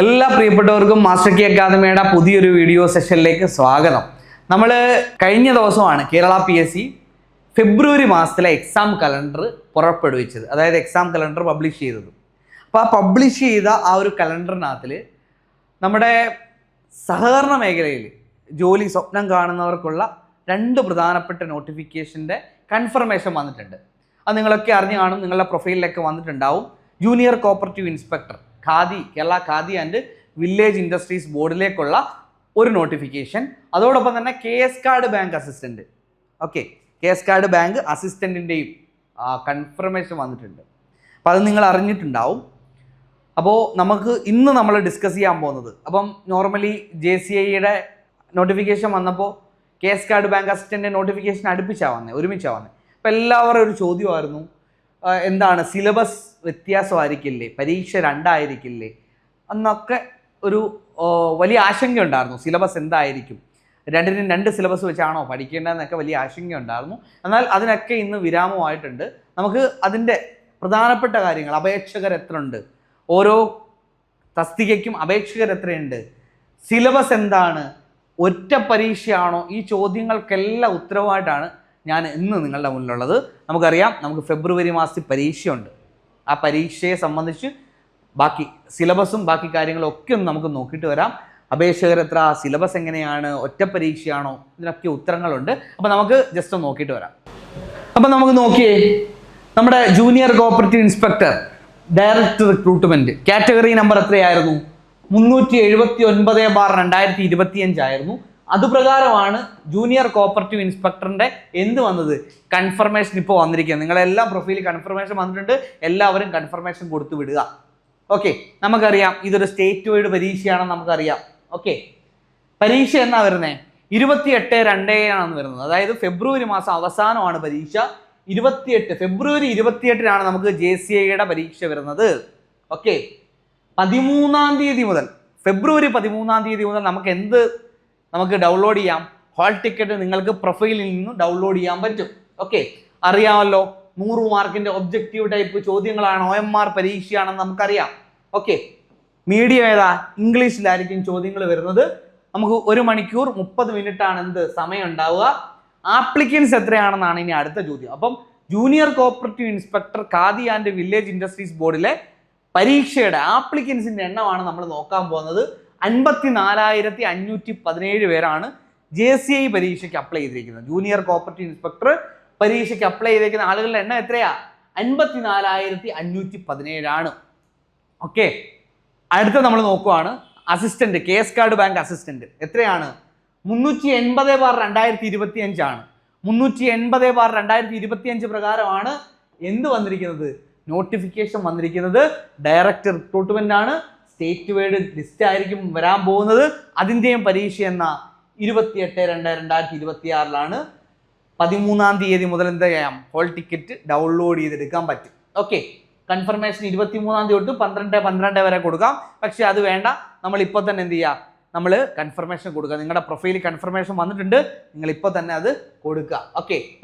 എല്ലാ പ്രിയപ്പെട്ടവർക്കും മാസ്റ്റർ കി അക്കാദമിയുടെ പുതിയൊരു വീഡിയോ സെഷനിലേക്ക് സ്വാഗതം. നമ്മൾ കഴിഞ്ഞ ദിവസമാണ് കേരള PSC ഫെബ്രുവരി മാസത്തിലെ എക്സാം കലണ്ടർ പുറപ്പെടുവിച്ചത്, അതായത് എക്സാം കലണ്ടർ പബ്ലിഷ് ചെയ്തത്. അപ്പോൾ ആ പബ്ലിഷ് ചെയ്ത ആ ഒരു കലണ്ടറിനകത്തിൽ നമ്മുടെ സഹകരണ മേഖലയിൽ ജോലി സ്വപ്നം കാണുന്നവർക്കുള്ള 2 പ്രധാനപ്പെട്ട നോട്ടിഫിക്കേഷൻ്റെ കൺഫർമേഷൻ വന്നിട്ടുണ്ട്. അത് നിങ്ങളൊക്കെ അറിഞ്ഞു കാണും, നിങ്ങളുടെ പ്രൊഫൈലിലൊക്കെ വന്നിട്ടുണ്ടാവും. Junior cooperative inspector Kerala Khadi and village industries ബോർഡിലേക്കുള്ള ഒരു നോട്ടിഫിക്കേഷൻ, അതോടൊപ്പം തന്നെ KS card bank assistant, KS card bank അസിസ്റ്റൻറ്റിൻ്റെയും കൺഫർമേഷൻ വന്നിട്ടുണ്ട്. അപ്പോൾ അത് നിങ്ങൾ അറിഞ്ഞിട്ടുണ്ടാവും. അപ്പോൾ നമുക്ക് ഇന്ന് നമ്മൾ ഡിസ്കസ് ചെയ്യാൻ പോകുന്നത്, അപ്പം നോർമലി JCIയുടെ നോട്ടിഫിക്കേഷൻ വന്നപ്പോൾ KS card bank assistant notification ഒരുമിച്ചാണ് വന്നത്. അപ്പോൾ എല്ലാവരും ഒരു ചോദ്യമായിരുന്നു, എന്താണ് സിലബസ് വ്യത്യാസമായിരിക്കില്ലേ, പരീക്ഷ 2 ആയിരിക്കില്ലേ എന്നൊക്കെ ഒരു വലിയ ആശങ്കയുണ്ടായിരുന്നു. സിലബസ് എന്തായിരിക്കും, 2 സിലബസ് വെച്ചാണോ പഠിക്കേണ്ടതെന്നൊക്കെ വലിയ ആശങ്കയുണ്ടായിരുന്നു. എന്നാൽ അതിനൊക്കെ ഇന്ന് വിരാമമായിട്ടുണ്ട്. നമുക്ക് അതിൻ്റെ പ്രധാനപ്പെട്ട കാര്യങ്ങൾ, അപേക്ഷകർ എത്ര ഉണ്ട്, ഓരോ തസ്തികയ്ക്കും അപേക്ഷകർ എത്രയുണ്ട്, സിലബസ് എന്താണ്, ഒറ്റ പരീക്ഷയാണോ, ഈ ചോദ്യങ്ങൾക്കെല്ലാം ഉത്തരവായിട്ടാണ് ഞാൻ ഇന്ന് നിങ്ങളുടെ മുന്നിലുള്ളത്. നമുക്കറിയാം, നമുക്ക് ഫെബ്രുവരി മാസത്തിൽ പരീക്ഷയുണ്ട്. ആ പരീക്ഷയെ സംബന്ധിച്ച് ബാക്കി സിലബസും ബാക്കി കാര്യങ്ങളും ഒക്കെ ഒന്ന് നമുക്ക് നോക്കിയിട്ട് വരാം. അപേക്ഷകർ എത്ര, സിലബസ് എങ്ങനെയാണ്, ഒറ്റ പരീക്ഷയാണോ, ഇതിനൊക്കെ ഉത്തരങ്ങളുണ്ട്. അപ്പോൾ നമുക്ക് ജസ്റ്റ് ഒന്ന് നോക്കിയിട്ട് വരാം. അപ്പം നമുക്ക് നോക്കിയേ, നമ്മുടെ junior cooperative inspector direct recruitment category number എത്രയായിരുന്നു? 379/2025 ആയിരുന്നു. അതുപ്രകാരമാണ് ജൂനിയർ കോപ്പറേറ്റീവ് ഇൻസ്പെക്ടറിൻ്റെ വന്നത്, കൺഫർമേഷൻ ഇപ്പോൾ വന്നിരിക്കുന്നത്. നിങ്ങളെല്ലാം പ്രൊഫൈലിൽ കൺഫർമേഷൻ വന്നിട്ടുണ്ട്, എല്ലാവരും കൺഫർമേഷൻ കൊടുത്തു വിടുക. നമുക്കറിയാം ഇതൊരു സ്റ്റേറ്റ് വൈഡ് പരീക്ഷയാണെന്ന് നമുക്കറിയാം. പരീക്ഷ എന്നാ വരുന്നത്? 28/2 വരുന്നത്, അതായത് ഫെബ്രുവരി മാസം അവസാനമാണ് പരീക്ഷ. ഫെബ്രുവരി 28 നമുക്ക് JCIയുടെ പരീക്ഷ വരുന്നത്. 13 തീയതി മുതൽ, ഫെബ്രുവരി 13 മുതൽ നമുക്ക് ഡൗൺലോഡ് ചെയ്യാം. ഹാൾ ടിക്കറ്റ് നിങ്ങൾക്ക് പ്രൊഫൈലിൽ നിന്ന് ഡൗൺലോഡ് ചെയ്യാൻ പറ്റും. അറിയാമല്ലോ, 100 മാർക്കിന്റെ ഒബ്ജക്റ്റീവ് ടൈപ്പ് ചോദ്യങ്ങളാണ്, OMR പരീക്ഷയാണെന്ന് നമുക്കറിയാം. മീഡിയം ഏതാ? ഇംഗ്ലീഷിലായിരിക്കും ചോദ്യങ്ങൾ വരുന്നത്. നമുക്ക് 1 മണിക്കൂർ 30 മിനിറ്റ് ആണ് സമയം ഉണ്ടാവുക. ആപ്ലിക്കൻസ് എത്രയാണെന്നാണ് ഇനി അടുത്ത ചോദ്യം. അപ്പം junior cooperative inspector khadi and village industries ബോർഡിലെ പരീക്ഷയുടെ ആപ്ലിക്കൻസിന്റെ എണ്ണമാണ് നമ്മൾ നോക്കാൻ പോകുന്നത്. 54,517 പേരാണ് JCI പരീക്ഷയ്ക്ക് അപ്ലൈ ചെയ്തിരിക്കുന്നത്. ജൂനിയർ കോപ്പറേറ്റീവ് ഇൻസ്പെക്ടർ പരീക്ഷയ്ക്ക് അപ്ലൈ ചെയ്തിരിക്കുന്ന ആളുകളുടെ എണ്ണം എത്രയാ? 54,517 ആണ്. അടുത്ത നമ്മൾ നോക്കുവാണ് assistant, KS card bank assistant എത്രയാണ്? 380/2025 ആണ്. 380/2025 പ്രകാരമാണ് വന്നിരിക്കുന്നത്, നോട്ടിഫിക്കേഷൻ വന്നിരിക്കുന്നത്. ഡയറക്റ്റ് റിക്രൂട്ട്മെന്റ് ആണ്, സ്റ്റേറ്റ് വൈഡ് ലിസ്റ്റ് ആയിരിക്കും വരാൻ പോകുന്നത്. അതിൻ്റെയും പരീക്ഷ 28/2/2026 13 തീയതി മുതൽ എന്ത് ചെയ്യാം? ഹോൾ ടിക്കറ്റ് ഡൗൺലോഡ് ചെയ്തെടുക്കാൻ പറ്റും. കൺഫർമേഷൻ 23 തൊട്ട് 12 വരെ കൊടുക്കാം. പക്ഷെ അത് വേണ്ട, നമ്മൾ ഇപ്പോൾ തന്നെ എന്ത് ചെയ്യുക, നമ്മൾ കൺഫർമേഷൻ കൊടുക്കുക. നിങ്ങളുടെ പ്രൊഫൈലിൽ കൺഫർമേഷൻ വന്നിട്ടുണ്ട്, നിങ്ങൾ ഇപ്പോൾ തന്നെ അത് കൊടുക്കുക.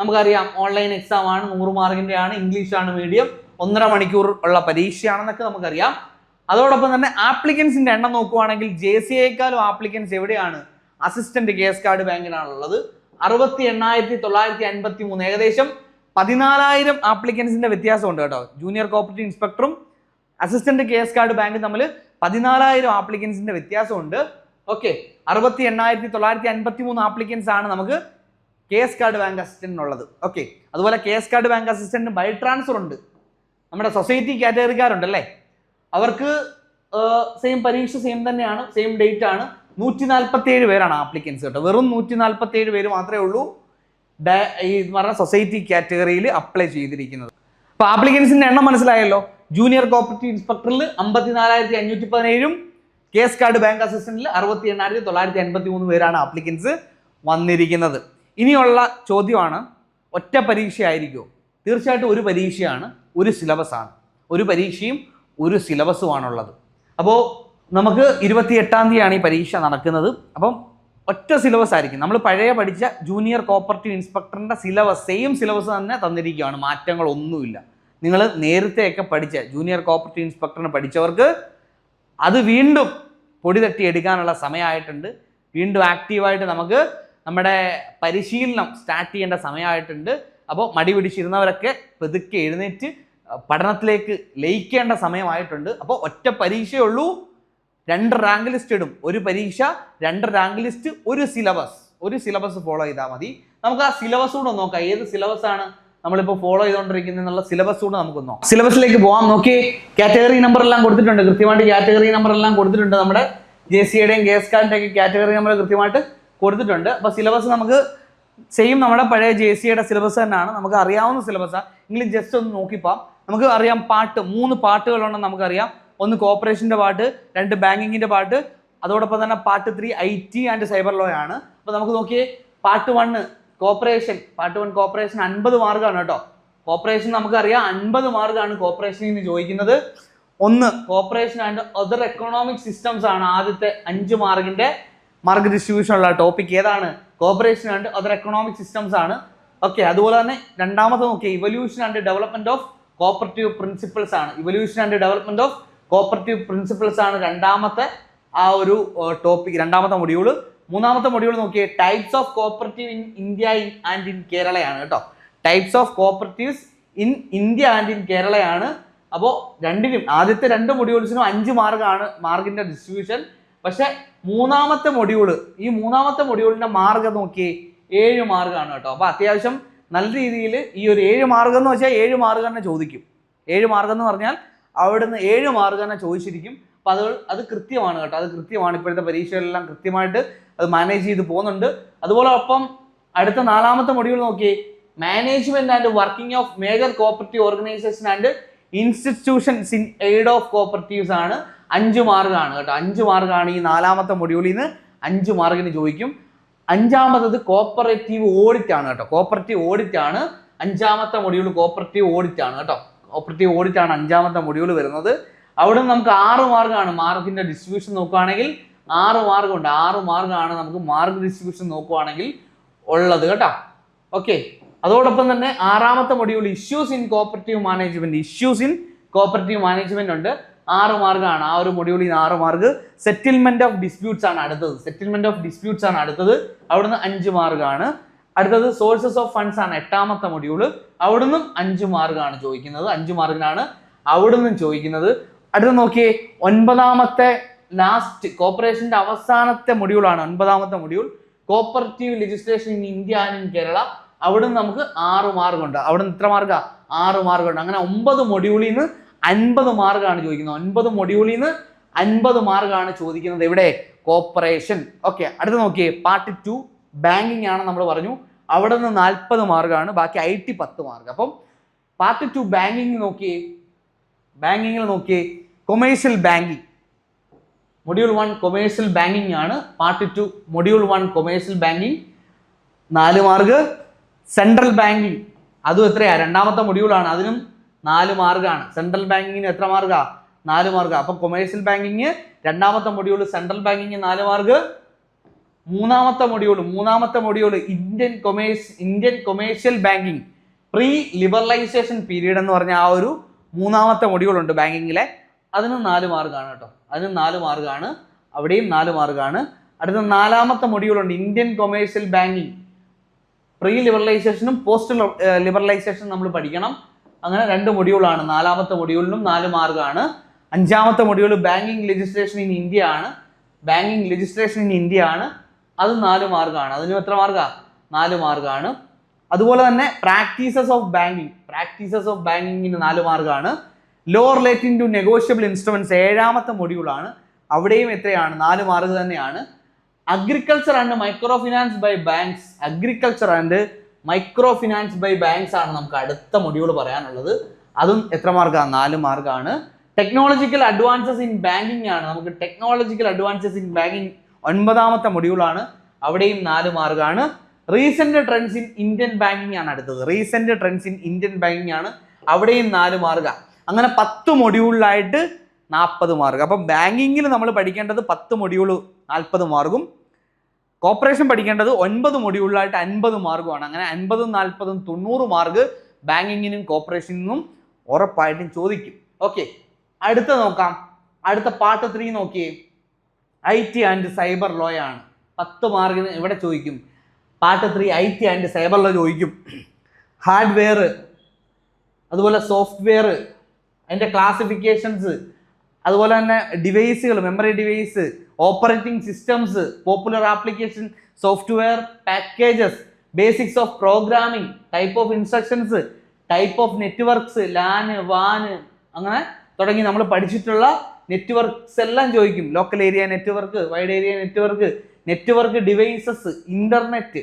നമുക്കറിയാം ഓൺലൈൻ എക്സാം ആണ്, 100 മാർക്കിൻ്റെ ആണ്, ഇംഗ്ലീഷാണ് മീഡിയം, 1.5 മണിക്കൂർ ഉള്ള പരീക്ഷയാണെന്നൊക്കെ നമുക്കറിയാം. അതോടൊപ്പം തന്നെ ആപ്ലിക്കൻസിന്റെ എണ്ണം നോക്കുവാണെങ്കിൽ JCIയേക്കാളും ആപ്ലിക്കൻസ് എവിടെയാണ്? അസിസ്റ്റന്റ് KS കാർഡ് ബാങ്കിനാണുള്ളത്. 68,953, ഏകദേശം 14,000 ആപ്ലിക്കൻസിന്റെ വ്യത്യാസമുണ്ട് കേട്ടോ. ജൂനിയർ കോപ്പറേറ്റീവ് ഇൻസ്പെക്ടറും അസിസ്റ്റന്റ് KS കാർഡ് ബാങ്കും തമ്മിൽ 14,000 ആപ്ലിക്കൻസിന്റെ വ്യത്യാസമുണ്ട്. 68,953 ആപ്ലിക്കൻസ് ആണ് നമുക്ക് KS കാർഡ് ബാങ്ക് അസിസ്റ്റന്റിനുള്ളത്. അതുപോലെ KS കാർഡ് ബാങ്ക് അസിസ്റ്റന്റിന് ബൈ ട്രാൻസ്ഫർ ഉണ്ട്. നമ്മുടെ സൊസൈറ്റി കാറ്റഗറിക്കാരുണ്ടല്ലേ, അവർക്ക് പരീക്ഷ സെയിം തന്നെയാണ്, സെയിം ഡേറ്റ് ആണ്. 147 പേരാണ് ആപ്ലിക്കൻസ് കേട്ടോ. വെറും 147 പേര് മാത്രമേ ഉള്ളൂ ഈ പറഞ്ഞ സൊസൈറ്റി കാറ്റഗറിയിൽ അപ്ലൈ ചെയ്തിരിക്കുന്നത്. അപ്പൊ ആപ്ലിക്കൻസിന്റെ എണ്ണം മനസ്സിലായല്ലോ. ജൂനിയർ കോപ്പറേറ്റീവ് ഇൻസ്പെക്ടറിൽ 54,517, KS കാർഡ് ബാങ്ക് അസിസ്റ്റന്റിൽ 68,953 പേരാണ് ആപ്ലിക്കൻസ് വന്നിരിക്കുന്നത്. ഇനിയുള്ള ചോദ്യമാണ്, ഒറ്റ പരീക്ഷ ആയിരിക്കുമോ? തീർച്ചയായിട്ടും ഒരു പരീക്ഷയാണ്, ഒരു സിലബസ് ആണ്. ഒരു പരീക്ഷയും ഒരു സിലബസുമാണുള്ളത്. അപ്പോൾ നമുക്ക് 28 തീയതിയാണ് ഈ പരീക്ഷ നടക്കുന്നത്. അപ്പം ഒറ്റ സിലബസ് ആയിരിക്കും. നമ്മൾ പഴയ പഠിച്ച ജൂനിയർ കോപ്പറേറ്റീവ് ഇൻസ്പെക്ടറിൻ്റെ സിലബസ്, സെയിം സിലബസ് തന്നെ തന്നിരിക്കുകയാണ്, മാറ്റങ്ങളൊന്നുമില്ല. നിങ്ങൾ നേരത്തെയൊക്കെ പഠിച്ച ജൂനിയർ കോപ്പറേറ്റീവ് ഇൻസ്പെക്ടറിന് പഠിച്ചവർക്ക് അത് വീണ്ടും പൊടി തട്ടിയെടുക്കാനുള്ള സമയമായിട്ടുണ്ട്. വീണ്ടും ആക്റ്റീവായിട്ട് നമുക്ക് നമ്മുടെ പരിശീലനം സ്റ്റാർട്ട് ചെയ്യേണ്ട സമയമായിട്ടുണ്ട്. അപ്പോൾ മടി പിടിച്ചിരുന്നവരൊക്കെ പതുക്കെ എഴുന്നേറ്റ് പഠനത്തിലേക്ക് ലയിക്കേണ്ട സമയമായിട്ടുണ്ട്. അപ്പോൾ ഒറ്റ പരീക്ഷയേ ഉള്ളൂ, 2 റാങ്ക് ലിസ്റ്റ് ഇടും. ഒരു പരീക്ഷ, 2 റാങ്ക് ലിസ്റ്റ്, ഒരു സിലബസ് ഫോളോ ചെയ്താൽ മതി. നമുക്ക് ആ സിലബസ് കൂടെ നോക്കാം. ഏത് സിലബസ് ആണ് നമ്മളിപ്പോൾ ഫോളോ ചെയ്തുകൊണ്ടിരിക്കുന്നത് എന്നുള്ള സിലബസ് കൂടെ നമുക്ക് നോക്കാം. സിലബസിലേക്ക് പോകാം. നോക്കി, കാറ്റഗറി നമ്പർ എല്ലാം കൊടുത്തിട്ടുണ്ട്. കൃത്യമായിട്ട് കാറ്റഗറി നമ്പർ എല്ലാം കൊടുത്തിട്ടുണ്ട്. നമ്മുടെ JCയുടെയും KSCARന്റെയും ഒക്കെ കാറ്റഗറി നമ്പർ കൃത്യമായിട്ട് കൊടുത്തിട്ടുണ്ട്. അപ്പോൾ സിലബസ് നമുക്ക് സെയിം നമ്മുടെ പഴയ JCയുടെ സിലബസ് തന്നെയാണ്. നമുക്ക് അറിയാവുന്ന സിലബസാണ്. എങ്കിലും ജസ്റ്റ് ഒന്ന് നോക്കിപ്പാം. നമുക്ക് അറിയാം 3 പാട്ടുകളുണ്ടെന്ന് നമുക്കറിയാം. 1 കോർപ്പറേഷൻ്റെ പാട്ട്, 2 ബാങ്കിങ്ങിൻ്റെ പാട്ട്, അതോടൊപ്പം തന്നെ part 3 IT and cyber law ആണ്. അപ്പോൾ നമുക്ക് നോക്കിയേ, പാർട്ട് 1 കോർപ്പറേഷൻ, പാർട്ട് 1 കോർപ്പറേഷൻ 50 മാർക്കാണ് കേട്ടോ. കോർപ്പറേഷൻ നമുക്കറിയാം 50 മാർക്കാണ് കോർപ്പറേഷനിൽ നിന്ന് ചോദിക്കുന്നത്. 1 cooperation and other economic systems ആണ് ആദ്യത്തെ 5 മാർക്കിന്റെ മാർക്ക് ഡിസ്ട്രിബ്യൂഷൻ ഉള്ള ടോപ്പിക്. ഏതാണ്? Cooperation and other economic systems ആണ്. ഓക്കെ, അതുപോലെ തന്നെ രണ്ടാമത്തെ നോക്കിയാൽ evolution and development of cooperative principles ആണ്. Evolution and development of cooperative principles ആണ് രണ്ടാമത്തെ ആ ഒരു ടോപ്പിക്, രണ്ടാമത്തെ മൊഡ്യൂള്. മൂന്നാമത്തെ മൊഡ്യൂൾ നോക്കിയേ, types of cooperative in India and in കേരളയാണ് കേട്ടോ. Types of cooperatives in India and in കേരളയാണ്. അപ്പോൾ രണ്ടിനും ആദ്യത്തെ 2 മൊഡ്യൂൾസിനും 5 മാർക്കാണ് മാർക്കിന്റെ ഡിസ്ട്രിബ്യൂഷൻ. പക്ഷെ മൂന്നാമത്തെ മൊഡ്യൂളിന്റെ മാർക്ക് നോക്കിയേ 7 മാർക്കാണ് കേട്ടോ. അപ്പോൾ അത്യാവശ്യം നല്ല രീതിയിൽ ഈ ഒരു 7 മാർക്ക് എന്ന് വെച്ചാൽ 7 മാർക്ക് തന്നെ ചോദിക്കും. 7 മാർക്ക് എന്ന് പറഞ്ഞാൽ അവിടുന്ന് 7 മാർക്ക് തന്നെ ചോദിച്ചിരിക്കും. അപ്പോൾ അത് കൃത്യമാണ് കേട്ടോ. അത് കൃത്യമാണ്. ഇപ്പോഴത്തെ പരീക്ഷകളിലെല്ലാം കൃത്യമായിട്ട് അത് മാനേജ് ചെയ്ത് പോകുന്നുണ്ട്. അതുപോലെ ഒപ്പം അടുത്ത 4ാമത്തെ മൊഡ്യൂൾ നോക്കിയേ, management and working of major cooperative organisation and institutions in aid of cooperatives ആണ്. 5 മാർക്കാണ് കേട്ടോ. 5 മാർക്കാണ് ഈ 4ാമത്തെ മൊഡ്യൂളിൽ നിന്ന് 5 മാർക്കിന് ചോദിക്കും. 5ാമത്തത് കോപ്പറേറ്റീവ് ഓഡിറ്റ് ആണ് കേട്ടോ. കോപ്പറേറ്റീവ് ഓഡിറ്റ് ആണ് 5ാമത്തെ മൊഡ്യൂൾ. കോപ്പറേറ്റീവ് ഓഡിറ്റ് ആണ് കേട്ടോ. കോപ്പറേറ്റീവ് ഓഡിറ്റ് ആണ് 5ാമത്തെ മൊഡ്യൂൾ വരുന്നത്. അവിടെ നമുക്ക് 6 മാർക്കാണ് മാർക്കിന്റെ ഡിസ്ട്രിബ്യൂഷൻ നോക്കുകയാണെങ്കിൽ. 6 മാർക്കുണ്ട്. 6 മാർക്കാണ് നമുക്ക് മാർക്ക് ഡിസ്ട്രിബ്യൂഷൻ നോക്കുകയാണെങ്കിൽ ഉള്ളത് കേട്ടോ. ഓക്കെ, അതോടൊപ്പം തന്നെ 6ാമത്തെ module issues in cooperative management ഉണ്ട്. 6 മാർക്കാണ് ആ ഒരു മൊഡ്യൂളിൽ. 6 മാർക്ക്. സെറ്റിൽമെന്റ് ഓഫ് ഡിസ്പ്യൂട്ട്സ് ആണ് അടുത്തത്. അവിടുന്ന് 5 മാർക്കാണ്. അടുത്തത് സോഴ്സസ് ഓഫ് ഫണ്ട്സ് ആണ് 8ാമത്തെ മൊഡ്യൂള്. അവിടുന്ന് 5 മാർക്കാണ് ചോദിക്കുന്നത്. 5 മാർക്കിനാണ് അവിടുന്ന് ചോദിക്കുന്നത്. അടുത്ത നോക്കിയേ, 9ാമത്തെ ലാസ്റ്റ് കോർപ്പറേഷന്റെ അവസാനത്തെ മൊഡ്യൂളാണ് 9ാമത്തെ module, cooperative legislation in India and in Kerala. അവിടുന്ന് നമുക്ക് 6 മാർക്കുണ്ട്. അവിടുന്ന് എത്ര മാർക്കാ? 6 മാർക്കുണ്ട്. അങ്ങനെ 9 മൊഡ്യൂളിൽ നിന്ന് 50 മാർക്കാണ് ചോദിക്കുന്നത്. 9 മൊഡ്യൂളിൽ നിന്ന് 50 മാർക്കാണ് ചോദിക്കുന്നത്. ഇവിടെ കോർപ്പറേഷൻ. ഓക്കെ, അടുത്ത നോക്കിയേ, പാർട്ട് 2 ബാങ്കിങ് ആണ് നമ്മൾ പറഞ്ഞു. അവിടെ നിന്ന് 40 മാർക്കാണ്. ബാക്കി IT 10 മാർക്ക്. അപ്പം പാർട്ട് 2 ബാങ്കിങ്ങിൽ നോക്കിയേ, commercial banking module 1 commercial banking ആണ്. Part 2 module 1 commercial banking 4 mark. Central banking അതും എത്രയാ? 2ാമത്തെ മൊഡ്യൂളാണ്. അതിനും 4 മാർക്കാണ്. സെൻട്രൽ ബാങ്കിങ്ങിന് എത്ര മാർക്കാ? 4 മാർക്ക്. അപ്പം കൊമേഴ്ഷ്യൽ ബാങ്കിങ് 2ാമത്തെ മൊഡ്യൂൾ, സെൻട്രൽ ബാങ്കിങ് 4 മാർക്ക്. മൂന്നാമത്തെ module Indian commercial banking pre liberalisation period എന്ന് പറഞ്ഞ ആ ഒരു 3ാമത്തെ മൊഡ്യൂൾ ഉണ്ട് ബാങ്കിങ്ങിലെ. അതിന് 4 മാർക്കാണ് കേട്ടോ. അതിന് 4 മാർക്കാണ്. അവിടെയും 4 മാർക്കാണ്. അടുത്ത 4ാമത്തെ മൊഡ്യൂൾ ഉണ്ട് ഇന്ത്യൻ കൊമേഴ്ഷ്യൽ ബാങ്കിങ് പ്രീ ലിബറലൈസേഷനും പോസ്റ്റ് ലിബറലൈസേഷനും നമ്മൾ പഠിക്കണം. അങ്ങനെ 2 മൊഡ്യൂളാണ്. 4ാമത്തെ മൊഡ്യൂളിനും 4 മാർക്കാണ്. 5ാമത്തെ module banking legislation in India ആണ്. അത് 4 മാർക്കാണ്. അതിന് എത്ര മാർക്കാ? 4 മാർക്കാണ്. അതുപോലെ തന്നെ പ്രാക്ടീസസ് ഓഫ് ബാങ്കിങ്ങിന് 4 മാർക്കാണ്. Law relating to negotiable instruments 7ാമത്തെ മൊഡ്യൂളാണ്. അവിടെയും എത്രയാണ്? 4 മാർക്ക് തന്നെയാണ്. Agriculture and micro finance by banks ആണ് നമുക്ക് അടുത്ത മൊഡ്യൂൾ പറയാനുള്ളത്. അതും എത്ര മാർക്കാണ്? 4 മാർക്കാണ്. ടെക്നോളജിക്കൽ അഡ്വാൻസസ് ഇൻ ബാങ്കിങ് ആണ്. നമുക്ക് ടെക്നോളജിക്കൽ അഡ്വാൻസസ് ഇൻ ബാങ്കിങ് 9ാമത്തെ മൊഡ്യൂളാണ്. അവിടെയും 4 മാർക്കാണ്. Recent trends in Indian banking ആണ് അടുത്തത്. അവിടെയും 4 മാർക്കാണ്. അങ്ങനെ 10 മൊഡ്യൂളിലായിട്ട് 40 മാർക്ക്. അപ്പം ബാങ്കിങ്ങിൽ നമ്മൾ പഠിക്കേണ്ടത് 10 മൊഡ്യൂൾ 40 മാർക്കും, കോർപ്പറേഷൻ പഠിക്കേണ്ടത് 9 മൊഡ്യൂളിലായിട്ട് 50 മാർക്കുമാണ്. അങ്ങനെ 50ഉം 40ഉം 90 മാർക്ക് ബാങ്കിങ്ങിനും കോർപ്പറേഷനും ഉറപ്പായിട്ടും ചോദിക്കും. ഓക്കെ, അടുത്ത നോക്കാം. അടുത്ത പാർട്ട് 3 നോക്കിയേ, IT ആൻഡ് സൈബർ ലോ ആണ്. 10 മാർക്കിന് ഇവിടെ ചോദിക്കും. Part 3 IT and cyber law ചോദിക്കും. ഹാർഡ്വെയർ, അതുപോലെ സോഫ്റ്റ്വെയർ, അതിൻ്റെ ക്ലാസിഫിക്കേഷൻസ്, അതുപോലെ തന്നെ ഡിവൈസുകൾ, memory device, operating systems, popular application, software packages, basics of programming, type of instructions, type of networks, LAN, വാന്, അങ്ങനെ തുടങ്ങി നമ്മൾ പഠിച്ചിട്ടുള്ള നെറ്റ്വർക്ക്സ് എല്ലാം ചോദിക്കും. Local area network, wide area network, network devices, internet,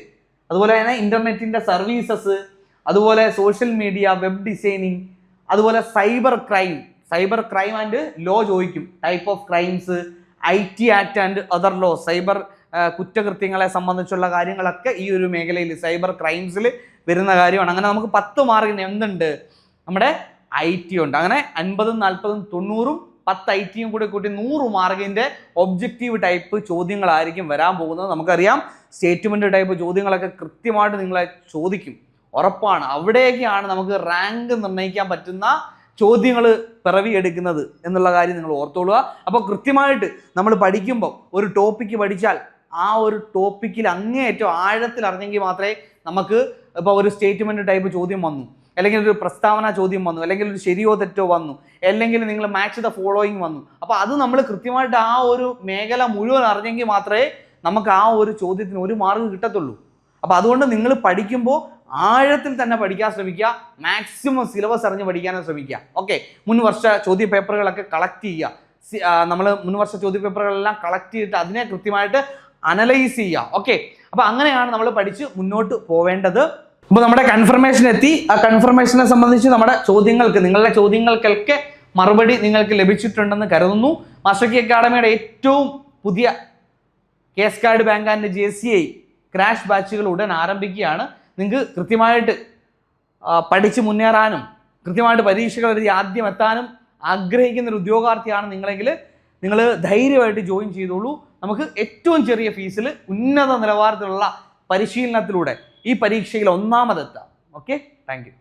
അതുപോലെ തന്നെ ഇന്റർനെറ്റിന്റെ സർവീസസ്, അതുപോലെ സോഷ്യൽ മീഡിയ, വെബ് ഡിസൈനിങ്, അതുപോലെ സൈബർ ക്രൈം ആൻഡ് ലോ ചോദിക്കും. Type of crimes, IT act and other law, cyber കുറ്റകൃത്യങ്ങളെ സംബന്ധിച്ചുള്ള കാര്യങ്ങളൊക്കെ ഈ ഒരു മേഖലയിൽ സൈബർ ക്രൈംസിൽ വരുന്ന കാര്യമാണ്. അങ്ങനെ നമുക്ക് 10 മാർക്കിന് എന്തുണ്ട്, നമ്മുടെ IT ഉണ്ട്. അങ്ങനെ 50, 40, 90, 10 IT കൂടി കൂട്ടി 100 മാർക്കിന്റെ ഒബ്ജക്റ്റീവ് ടൈപ്പ് ചോദ്യങ്ങളായിരിക്കും വരാൻ പോകുന്നത്. നമുക്കറിയാം സ്റ്റേറ്റ്മെന്റ് ടൈപ്പ് ചോദ്യങ്ങളൊക്കെ കൃത്യമായിട്ട് നിങ്ങളെ ചോദിക്കും, ഉറപ്പാണ്. അവിടേക്കാണ് നമുക്ക് റാങ്ക് നിർണ്ണയിക്കാൻ പറ്റുന്ന ചോദ്യങ്ങൾ പിറവിയെടുക്കുന്നത് എന്നുള്ള കാര്യം നിങ്ങൾ ഓർത്തോളുക. അപ്പോൾ കൃത്യമായിട്ട് നമ്മൾ പഠിക്കുമ്പോൾ ഒരു ടോപ്പിക്ക് പഠിച്ചാൽ ആ ഒരു ടോപ്പിക്കിൽ അങ്ങേയറ്റം ആഴത്തിൽ അറിഞ്ഞെങ്കിൽ മാത്രമേ നമുക്ക് ഇപ്പോൾ ഒരു സ്റ്റേറ്റ്മെന്റ് ടൈപ്പ് ചോദ്യം വന്നു, അല്ലെങ്കിൽ ഒരു പ്രസ്താവന ചോദ്യം വന്നു, അല്ലെങ്കിൽ ഒരു ശരിയോ തെറ്റോ വന്നു, അല്ലെങ്കിൽ നിങ്ങൾ മാച്ച് ദ ഫോളോയിങ് വന്നു. അപ്പോൾ അത് നമ്മൾ കൃത്യമായിട്ട് ആ ഒരു മേഖല മുഴുവൻ അറിഞ്ഞെങ്കിൽ മാത്രമേ നമുക്ക് ആ ഒരു ചോദ്യത്തിന് 1 മാർക്ക് കിട്ടത്തുള്ളൂ. അപ്പോൾ അതുകൊണ്ട് നിങ്ങൾ പഠിക്കുമ്പോൾ ആഴത്തിൽ തന്നെ പഠിക്കാൻ ശ്രമിക്കുക, മാക്സിമം സിലബസ് അറിഞ്ഞ് പഠിക്കാനും ശ്രമിക്കുക. ഓക്കെ, മുൻവർഷ ചോദ്യ പേപ്പറുകളൊക്കെ കളക്ട് ചെയ്യുക. നമ്മൾ മുൻവർഷ ചോദ്യ പേപ്പറുകളെല്ലാം കളക്ട് ചെയ്തിട്ട് അതിനെ കൃത്യമായിട്ട് അനലൈസ് ചെയ്യുക. ഓക്കെ, അപ്പോൾ അങ്ങനെയാണ് നമ്മൾ പഠിച്ച് മുന്നോട്ട് പോവേണ്ടത്. അപ്പോൾ നമ്മുടെ കൺഫർമേഷൻ എത്തി. ആ കൺഫർമേഷനെ സംബന്ധിച്ച് നിങ്ങളുടെ ചോദ്യങ്ങൾക്കൊക്കെ മറുപടി നിങ്ങൾക്ക് ലഭിച്ചിട്ടുണ്ടെന്ന് കരുതുന്നു. മാസ്റ്റർ കീ അക്കാഡമിയുടെ ഏറ്റവും പുതിയ കേസ് card bank and JCI crash ബാച്ചുകൾ ഉടൻ ആരംഭിക്കുകയാണ്. നിങ്ങൾക്ക് കൃത്യമായിട്ട് പഠിച്ച് മുന്നേറാനും കൃത്യമായിട്ട് പരീക്ഷകൾ എഴുതി ആദ്യം എത്താനും ആഗ്രഹിക്കുന്ന ഒരു ഉദ്യോഗാർത്ഥിയാണ് നിങ്ങളെങ്കിൽ നിങ്ങൾ ധൈര്യമായിട്ട് ജോയിൻ ചെയ്തോളൂ. നമുക്ക് ഏറ്റവും ചെറിയ ഫീസിൽ ഉന്നത നിലവാരത്തിലുള്ള പരിശീലനത്തിലൂടെ ഈ പരീക്ഷയിൽ ഒന്നാമതെത്താം. Okay, thank you.